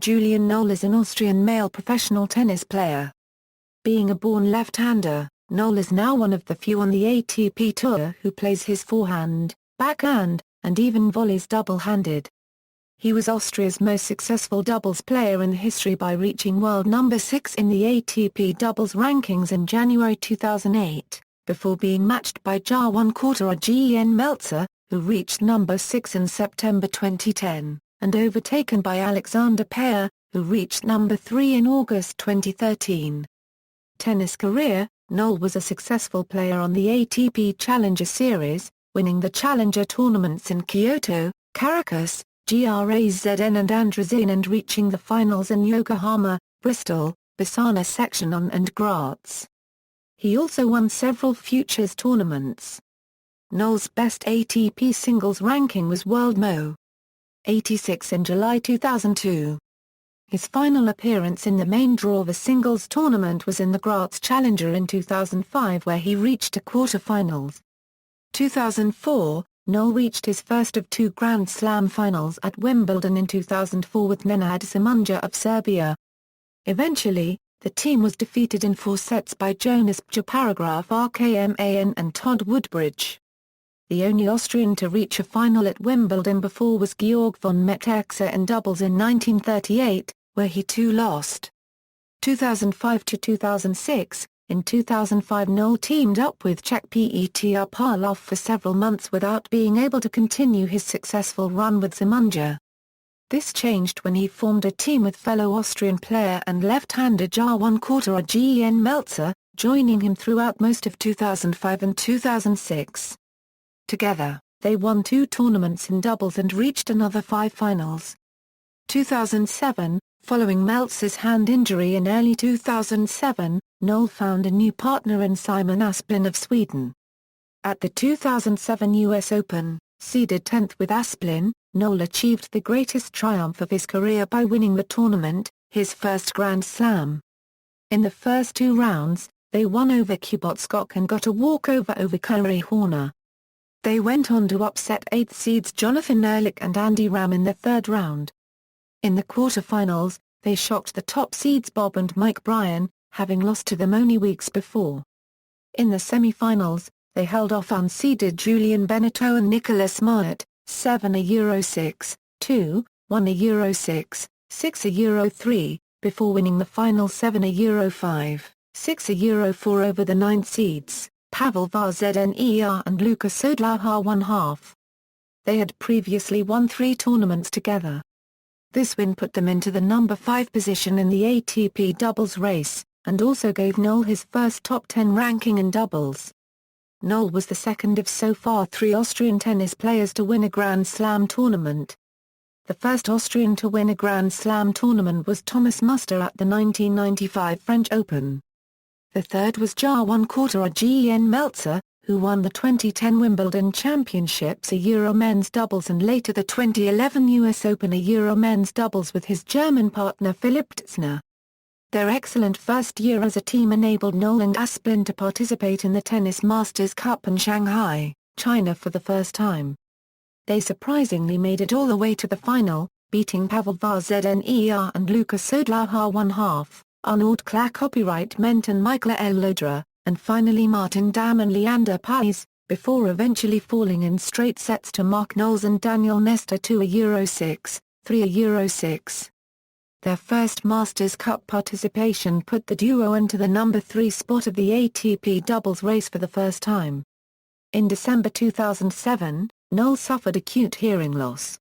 Julian Knowle is an Austrian male professional tennis player. Being a born left-hander, Knowle is now one of the few on the ATP Tour who plays his forehand, backhand, and even volleys double-handed. He was Austria's most successful doubles player in history by reaching world number 6 in the ATP doubles rankings in January 2008, before being matched by Jürgen Melzer, who reached number 6 in September 2010, and overtaken by Alexander Peya, who reached number 3 in August 2013. Tennis career: Knowle was a successful player on the ATP Challenger Series, winning the Challenger tournaments in Kyoto, Caracas, Grazn and Andrazien and reaching the finals in Yokohama, Bristol, Bassano Section and Graz. He also won several Futures tournaments. Knowle's best ATP singles ranking was World No. 86 in July 2002. His final appearance in the main draw of a singles tournament was in the Graz Challenger in 2005 where he reached a quarter-finals. 2004, Knowle reached his first of 2 Grand Slam finals at Wimbledon in 2004 with Nenad Simunja of Serbia. Eventually, the team was defeated in 4 sets by Jonas Bjerg, RKMAN and Todd Woodbridge. The only Austrian to reach a final at Wimbledon before was Georg von Metterkser in doubles in 1938, where he too lost. 2005 to 2006, in 2005 Knowle teamed up with Czech Petr Pavlov for several months without being able to continue his successful run with Simunja. This changed when he formed a team with fellow Austrian player and left-hander Jürgen Melzer, joining him throughout most of 2005 and 2006. Together, they won 2 tournaments in doubles and reached another 5 finals. 2007, following Melzer's hand injury in early 2007, Knowle found a new partner in Simon Asplund of Sweden. At the 2007 US Open, seeded 10th with Asplund, Knowle achieved the greatest triumph of his career by winning the tournament, his first Grand Slam. In the first 2 rounds, they won over Kubotskok and got a walkover over Corey Horner. They went on to upset 8th seeds Jonathan Ehrlich and Andy Ram in the 3rd round. In the quarter-finals, they shocked the top seeds Bob and Mike Bryan, having lost to them only weeks before. In the semi-finals, they held off unseeded Julian Benneteau and Nicolas Mahut, 7-6, 2, 1-6, 6-3, before winning the final 7-5, 6-4 over the 9th seeds, Pavel Varzner and Luka Sodlaha 1/2. They had previously won 3 tournaments together. This win put them into the number 5 position in the ATP doubles race, and also gave Knowle his first top 10 ranking in doubles. Knowle was the second of so far 3 Austrian tennis players to win a Grand Slam tournament. The first Austrian to win a Grand Slam tournament was Thomas Muster at the 1995 French Open. The third was Jürgen Melzer, who won the 2010 Wimbledon Championships a Euro men's doubles and later the 2011 US Open a Euro men's doubles with his German partner Philipp Tützner. Their excellent first year as a team enabled Knowle and Asplund to participate in the Tennis Masters Cup in Shanghai, China for the first time. They surprisingly made it all the way to the final, beating Pavel Varzner and Luka Sodlaha 1/2, Arnaud Claes and Michael Lodra, and finally Martin Damm and Leander Paes, before eventually falling in straight sets to Mark Knowles and Daniel Nestor 2-6, 3-6. Their first Masters Cup participation put the duo into the number 3 spot of the ATP doubles race for the first time. In December 2007, Knowle suffered acute hearing loss.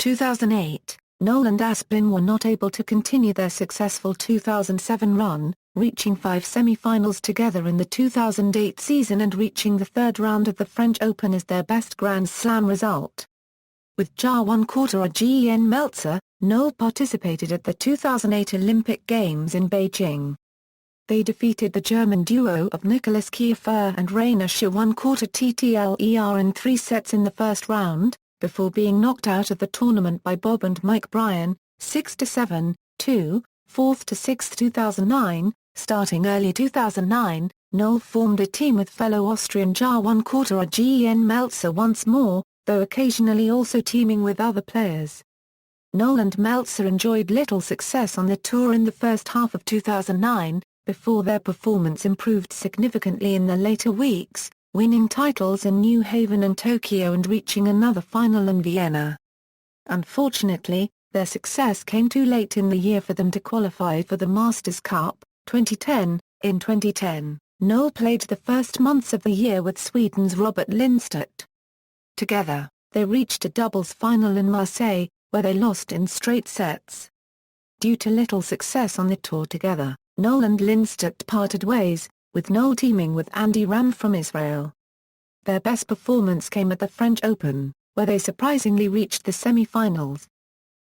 2008, Knowle and Asplund were not able to continue their successful 2007 run, reaching 5 semi-finals together in the 2008 season and reaching the 3rd round of the French Open as their best Grand Slam result. With Jürgen Melzer, Knowle participated at the 2008 Olympic Games in Beijing. They defeated the German duo of Nicolas Kiefer and Rainer Scher 1/4 TTLER in 3 sets in the first round, before being knocked out of the tournament by Bob and Mike Bryan, 6-7, 2, 4-6 2009. Starting early 2009, Knowle formed a team with fellow Austrian Jürgen Melzer once more, though occasionally also teaming with other players. Knowle and Melzer enjoyed little success on the tour in the first half of 2009, before their performance improved significantly in the later weeks, winning titles in New Haven and Tokyo and reaching another final in Vienna. Unfortunately, their success came too late in the year for them to qualify for the Masters Cup, 2010. In 2010, Knowle played the first months of the year with Sweden's Robert Lindstedt. Together, they reached a doubles final in Marseille, where they lost in straight sets. Due to little success on the tour together, Knowle and Lindstedt parted ways, with Knowle teaming with Andy Ram from Israel. Their best performance came at the French Open, where they surprisingly reached the semi-finals.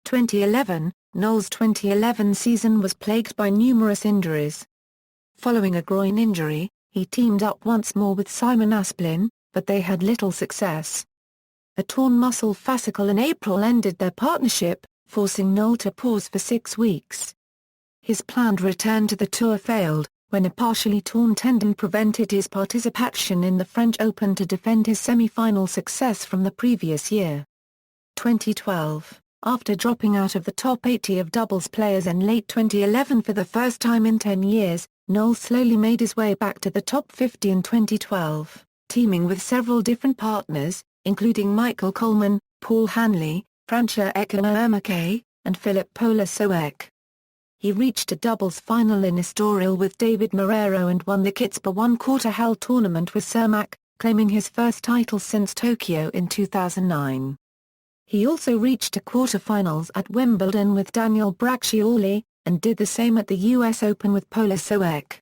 2011, Knowle's 2011 season was plagued by numerous injuries. Following a groin injury, he teamed up once more with Simon Asplin, but they had little success. A torn muscle fascicle in April ended their partnership, forcing Knowle to pause for 6 weeks. His planned return to the tour failed, when a partially torn tendon prevented his participation in the French Open to defend his semi-final success from the previous year. 2012, after dropping out of the top 80 of doubles players in late 2011 for the first time in 10 years, Knowle slowly made his way back to the top 50 in 2012, teaming with several different partners, including Michael Coleman, Paul Hanley, Franca Economake, and Philip Polasowek. He reached a doubles final in Estoril with David Marrero and won the Kitsper one-quarter hell tournament with Cermak, claiming his first title since Tokyo in 2009. He also reached a quarter-finals at Wimbledon with Daniel Braccioli, and did the same at the US Open with Polasowek.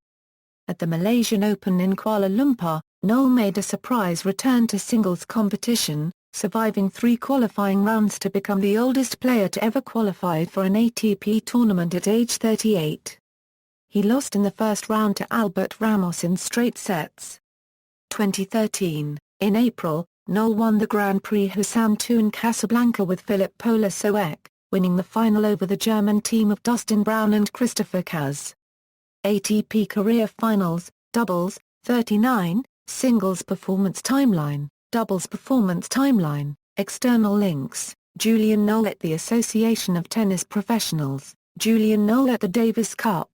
At the Malaysian Open in Kuala Lumpur, Knowle made a surprise return to singles competition, surviving 3 qualifying rounds to become the oldest player to ever qualify for an ATP tournament at age 38. He lost in the first round to Albert Ramos in straight sets. 2013, in April, Knowle won the Grand Prix Hassan II in Casablanca with Philip Polasowek, winning the final over the German team of Dustin Brown and Christopher Kaz. ATP Career Finals, Doubles, 39, Singles Performance Timeline, Doubles Performance Timeline, External links, Julian Knowle at the Association of Tennis Professionals, Julian Knowle at the Davis Cup,